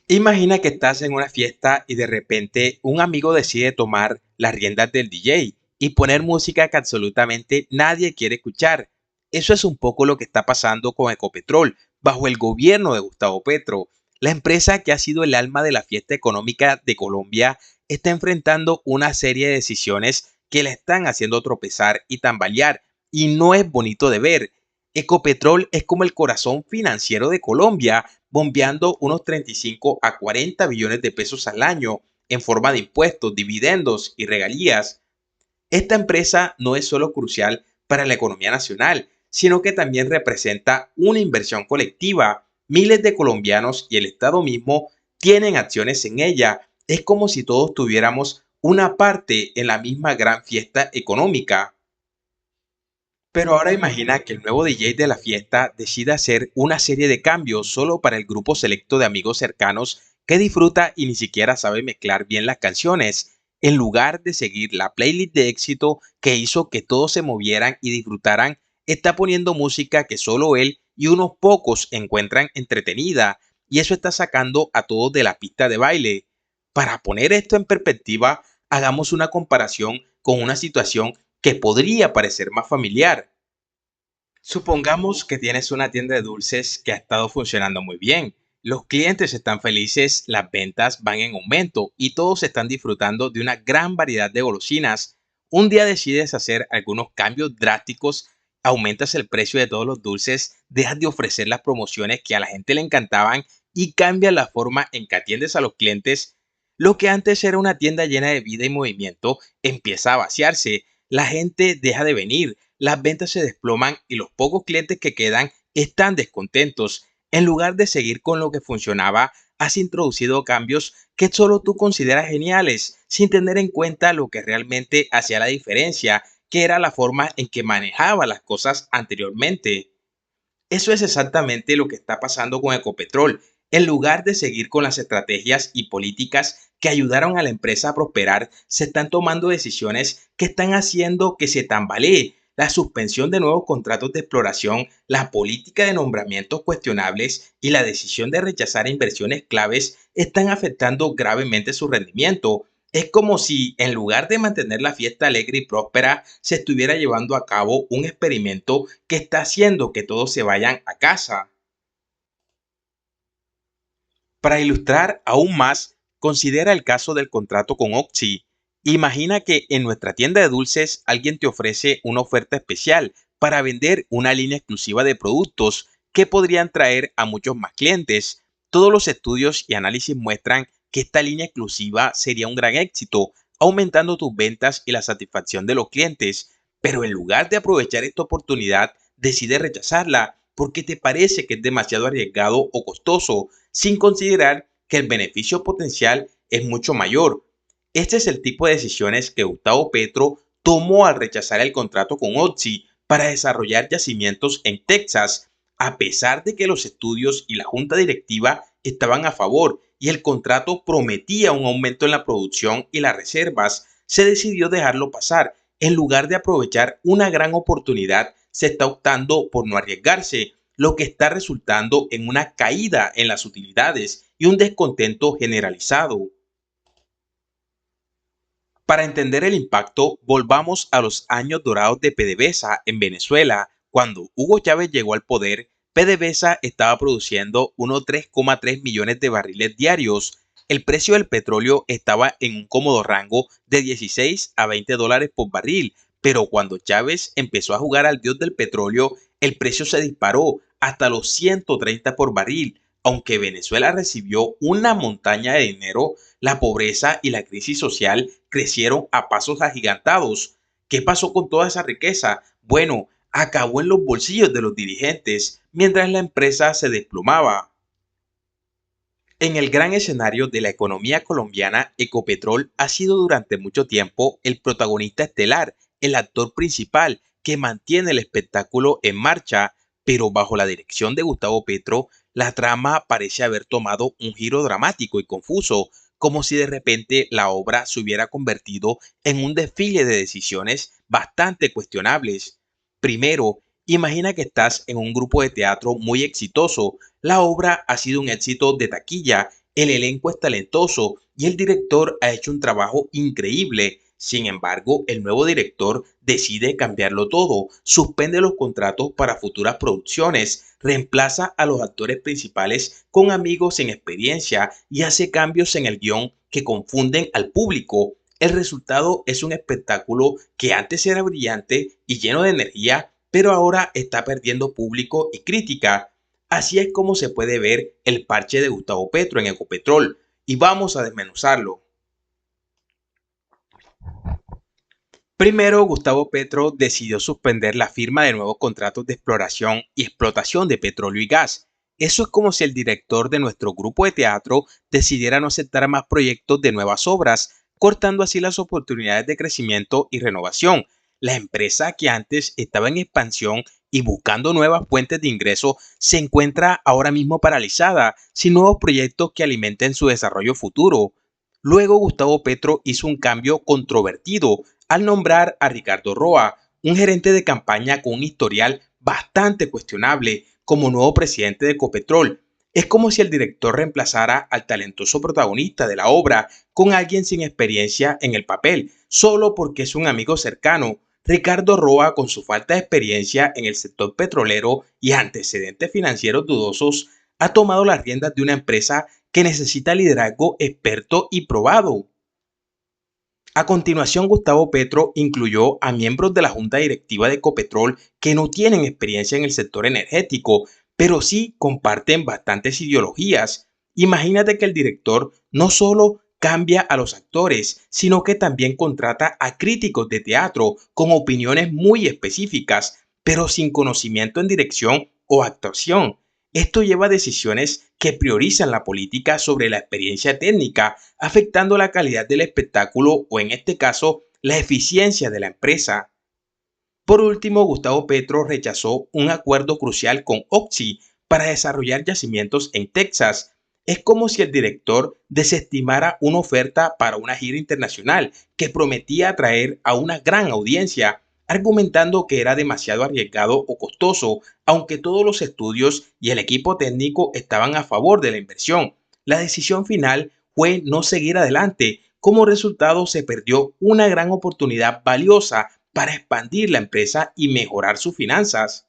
Imagina que estás en una fiesta y de repente un amigo decide tomar las riendas del DJ y poner música que absolutamente nadie quiere escuchar. Eso es un poco lo que está pasando con Ecopetrol, bajo el gobierno de Gustavo Petro. La empresa que ha sido el alma de la fiesta económica de Colombia está enfrentando una serie de decisiones que la están haciendo tropezar y tambalear, y no es bonito de ver. Ecopetrol es como el corazón financiero de Colombia, bombeando unos 35 a 40 billones de pesos al año en forma de impuestos, dividendos y regalías. Esta empresa no es solo crucial para la economía nacional, sino que también representa una inversión colectiva. Miles de colombianos y el Estado mismo tienen acciones en ella. Es como si todos tuviéramos una parte en la misma gran fiesta económica. Pero ahora imagina que el nuevo DJ de la fiesta decida hacer una serie de cambios solo para el grupo selecto de amigos cercanos que disfruta y ni siquiera sabe mezclar bien las canciones. En lugar de seguir la playlist de éxito que hizo que todos se movieran y disfrutaran, está poniendo música que solo él y unos pocos encuentran entretenida, y eso está sacando a todos de la pista de baile. Para poner esto en perspectiva, hagamos una comparación con una situación que podría parecer más familiar. Supongamos que tienes una tienda de dulces que ha estado funcionando muy bien. Los clientes están felices, las ventas van en aumento y todos están disfrutando de una gran variedad de golosinas. Un día decides hacer algunos cambios drásticos, aumentas el precio de todos los dulces, dejas de ofrecer las promociones que a la gente le encantaban y cambias la forma en que atiendes a los clientes. Lo que antes era una tienda llena de vida y movimiento empieza a vaciarse. La gente deja de venir, las ventas se desploman y los pocos clientes que quedan están descontentos. En lugar de seguir con lo que funcionaba, has introducido cambios que solo tú consideras geniales, sin tener en cuenta lo que realmente hacía la diferencia, que era la forma en que manejaba las cosas anteriormente. Eso es exactamente lo que está pasando con Ecopetrol. En lugar de seguir con las estrategias y políticas que ayudaron a la empresa a prosperar, se están tomando decisiones que están haciendo que se tambalee. La suspensión de nuevos contratos de exploración, la política de nombramientos cuestionables y la decisión de rechazar inversiones claves están afectando gravemente su rendimiento. Es como si, en lugar de mantener la fiesta alegre y próspera, se estuviera llevando a cabo un experimento que está haciendo que todos se vayan a casa. Para ilustrar aún más, considera el caso del contrato con Oxy. Imagina que en nuestra tienda de dulces alguien te ofrece una oferta especial para vender una línea exclusiva de productos que podrían traer a muchos más clientes. Todos los estudios y análisis muestran que esta línea exclusiva sería un gran éxito, aumentando tus ventas y la satisfacción de los clientes. Pero en lugar de aprovechar esta oportunidad, decide rechazarla porque te parece que es demasiado arriesgado o costoso, sin considerar que el beneficio potencial es mucho mayor. Este es el tipo de decisiones que Gustavo Petro tomó al rechazar el contrato con Oxy para desarrollar yacimientos en Texas, a pesar de que los estudios y la junta directiva estaban a favor y el contrato prometía un aumento en la producción y las reservas. Se decidió dejarlo pasar. En lugar de aprovechar una gran oportunidad, se está optando por no arriesgarse, lo que está resultando en una caída en las utilidades y un descontento generalizado. Para entender el impacto, volvamos a los años dorados de PDVSA en Venezuela. Cuando Hugo Chávez llegó al poder, PDVSA estaba produciendo unos 3,3 millones de barriles diarios. El precio del petróleo estaba en un cómodo rango de 16 a 20 dólares por barril, pero cuando Chávez empezó a jugar al dios del petróleo, el precio se disparó hasta los 130 por barril. Aunque Venezuela recibió una montaña de dinero, la pobreza y la crisis social crecieron a pasos agigantados. ¿Qué pasó con toda esa riqueza? Bueno, acabó en los bolsillos de los dirigentes, mientras la empresa se desplomaba. En el gran escenario de la economía colombiana, Ecopetrol ha sido durante mucho tiempo el protagonista estelar, el actor principal que mantiene el espectáculo en marcha, pero bajo la dirección de Gustavo Petro, la trama parece haber tomado un giro dramático y confuso, como si de repente la obra se hubiera convertido en un desfile de decisiones bastante cuestionables. Primero, imagina que estás en un grupo de teatro muy exitoso. La obra ha sido un éxito de taquilla el elenco es talentoso y el director ha hecho un trabajo increíble. Sin embargo, el nuevo director decide cambiarlo todo, suspende los contratos para futuras producciones, reemplaza a los actores principales con amigos sin experiencia y hace cambios en el guión que confunden al público. El resultado es un espectáculo que antes era brillante y lleno de energía, pero ahora está perdiendo público y crítica. Así es como se puede ver el parche de Gustavo Petro en Ecopetrol, y vamos a desmenuzarlo. Primero, Gustavo Petro decidió suspender la firma de nuevos contratos de exploración y explotación de petróleo y gas. Eso es como si el director de nuestro grupo de teatro decidiera no aceptar más proyectos de nuevas obras, cortando así las oportunidades de crecimiento y renovación. La empresa que antes estaba en expansión y buscando nuevas fuentes de ingreso se encuentra ahora mismo paralizada, sin nuevos proyectos que alimenten su desarrollo futuro. Luego Gustavo Petro hizo un cambio controvertido al nombrar a Ricardo Roa, un gerente de campaña con un historial bastante cuestionable, como nuevo presidente de Ecopetrol. Es como si el director reemplazara al talentoso protagonista de la obra con alguien sin experiencia en el papel, solo porque es un amigo cercano. Ricardo Roa, con su falta de experiencia en el sector petrolero y antecedentes financieros dudosos, ha tomado las riendas de una empresa que necesita liderazgo experto y probado. A continuación, Gustavo Petro incluyó a miembros de la junta directiva de Ecopetrol que no tienen experiencia en el sector energético, pero sí comparten bastantes ideologías. Imagínate que el director no solo cambia a los actores, sino que también contrata a críticos de teatro con opiniones muy específicas, pero sin conocimiento en dirección o actuación. Esto lleva a decisiones que priorizan la política sobre la experiencia técnica, afectando la calidad del espectáculo o, en este caso, la eficiencia de la empresa. Por último, Gustavo Petro rechazó un acuerdo crucial con Oxy para desarrollar yacimientos en Texas. Es como si el director desestimara una oferta para una gira internacional que prometía atraer a una gran audiencia, argumentando que era demasiado arriesgado o costoso, aunque todos los estudios y el equipo técnico estaban a favor de la inversión. La decisión final fue no seguir adelante. Como resultado, se perdió una gran oportunidad valiosa para expandir la empresa y mejorar sus finanzas.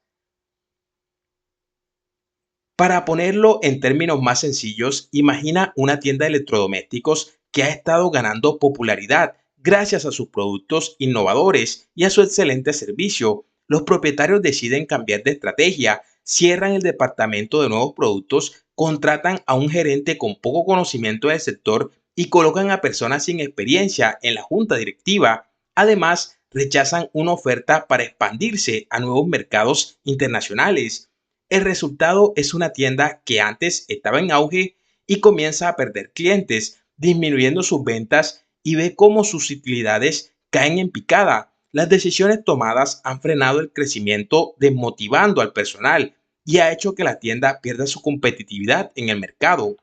Para ponerlo en términos más sencillos, imagina una tienda de electrodomésticos que ha estado ganando popularidad gracias a sus productos innovadores y a su excelente servicio. Los propietarios deciden cambiar de estrategia, cierran el departamento de nuevos productos, contratan a un gerente con poco conocimiento del sector y colocan a personas sin experiencia en la junta directiva. Además, rechazan una oferta para expandirse a nuevos mercados internacionales. El resultado es una tienda que antes estaba en auge y comienza a perder clientes, disminuyendo sus ventas y ve cómo sus utilidades caen en picada. Las decisiones tomadas han frenado el crecimiento, desmotivando al personal y ha hecho que la tienda pierda su competitividad en el mercado.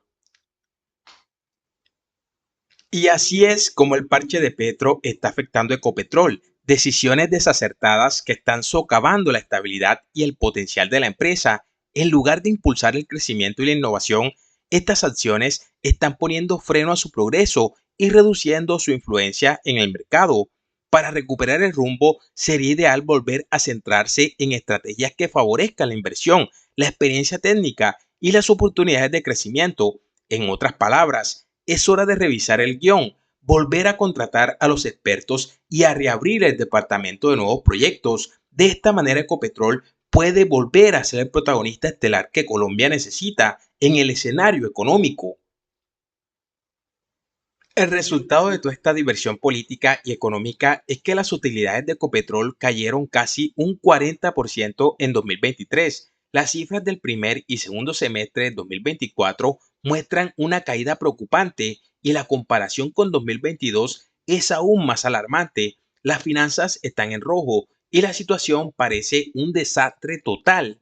Y así es como el parche de Petro está afectando a Ecopetrol. Decisiones desacertadas que están socavando la estabilidad y el potencial de la empresa. En lugar de impulsar el crecimiento y la innovación, estas acciones están poniendo freno a su progreso y reduciendo su influencia en el mercado. Para recuperar el rumbo, sería ideal volver a centrarse en estrategias que favorezcan la inversión, la experiencia técnica y las oportunidades de crecimiento. En otras palabras, es hora de revisar el guión, volver a contratar a los expertos y a reabrir el departamento de nuevos proyectos. De esta manera, Ecopetrol puede volver a ser el protagonista estelar que Colombia necesita en el escenario económico. El resultado de toda esta diversión política y económica es que las utilidades de Ecopetrol cayeron casi un 40% en 2023. Las cifras del primer y segundo semestre de 2024 muestran una caída preocupante y la comparación con 2022 es aún más alarmante. Las finanzas están en rojo y la situación parece un desastre total.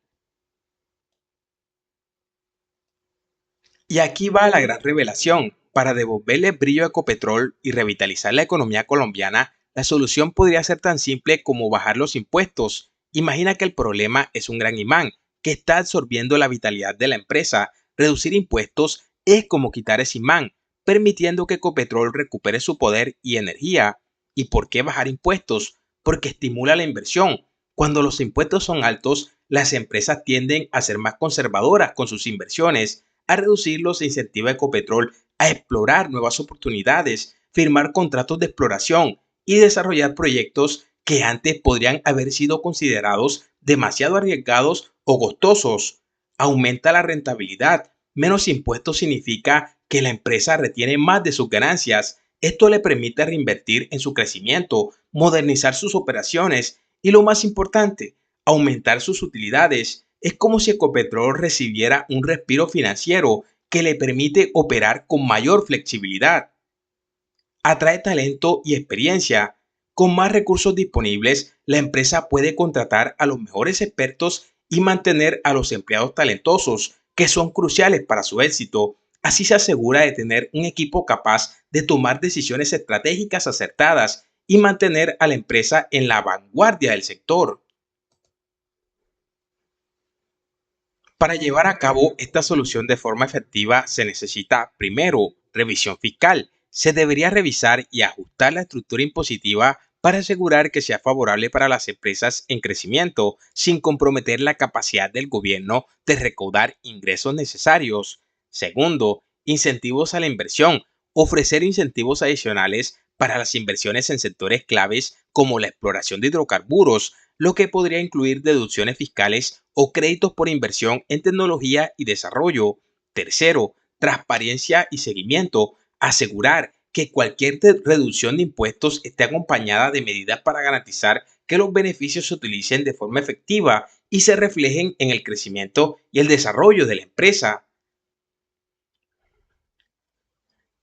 Y aquí va la gran revelación. Para devolverle brillo a Ecopetrol y revitalizar la economía colombiana, la solución podría ser tan simple como bajar los impuestos. Imagina que el problema es un gran imán que está absorbiendo la vitalidad de la empresa. Reducir impuestos Es como quitar ese imán, permitiendo que Ecopetrol recupere su poder y energía. ¿Y por qué bajar impuestos? Porque estimula la inversión. Cuando los impuestos son altos, las empresas tienden a ser más conservadoras con sus inversiones. A reducirlos incentiva a Ecopetrol a explorar nuevas oportunidades, firmar contratos de exploración y desarrollar proyectos que antes podrían haber sido considerados demasiado arriesgados o costosos. Aumenta la rentabilidad. Menos impuestos significa que la empresa retiene más de sus ganancias. Esto le permite reinvertir en su crecimiento, modernizar sus operaciones y, lo más importante, aumentar sus utilidades. Es como si Ecopetrol recibiera un respiro financiero que le permite operar con mayor flexibilidad. Atrae talento y experiencia. Con más recursos disponibles, la empresa puede contratar a los mejores expertos y mantener a los empleados talentosos, que son cruciales para su éxito. Así se asegura de tener un equipo capaz de tomar decisiones estratégicas acertadas y mantener a la empresa en la vanguardia del sector. Para llevar a cabo esta solución de forma efectiva se necesita, primero, revisión fiscal. Se debería revisar y ajustar la estructura impositiva para asegurar que sea favorable para las empresas en crecimiento, sin comprometer la capacidad del gobierno de recaudar ingresos necesarios. Segundo, incentivos a la inversión. Ofrecer incentivos adicionales para las inversiones en sectores claves como la exploración de hidrocarburos, lo que podría incluir deducciones fiscales o créditos por inversión en tecnología y desarrollo. Tercero, transparencia y seguimiento. Asegurar que cualquier reducción de impuestos esté acompañada de medidas para garantizar que los beneficios se utilicen de forma efectiva y se reflejen en el crecimiento y el desarrollo de la empresa.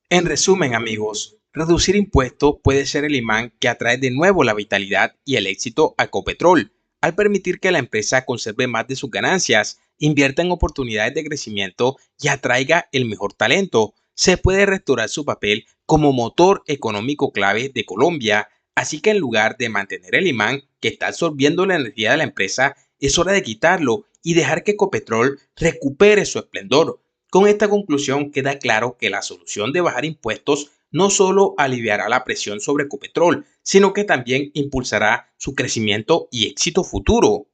En resumen, amigos, reducir impuestos puede ser el imán que atrae de nuevo la vitalidad y el éxito a Ecopetrol, al permitir que la empresa conserve más de sus ganancias, invierta en oportunidades de crecimiento y atraiga el mejor talento. Se puede restaurar su papel como motor económico clave de Colombia, así que en lugar de mantener el imán que está absorbiendo la energía de la empresa, es hora de quitarlo y dejar que Ecopetrol recupere su esplendor. Con esta conclusión queda claro que la solución de bajar impuestos no solo aliviará la presión sobre Ecopetrol, sino que también impulsará su crecimiento y éxito futuro.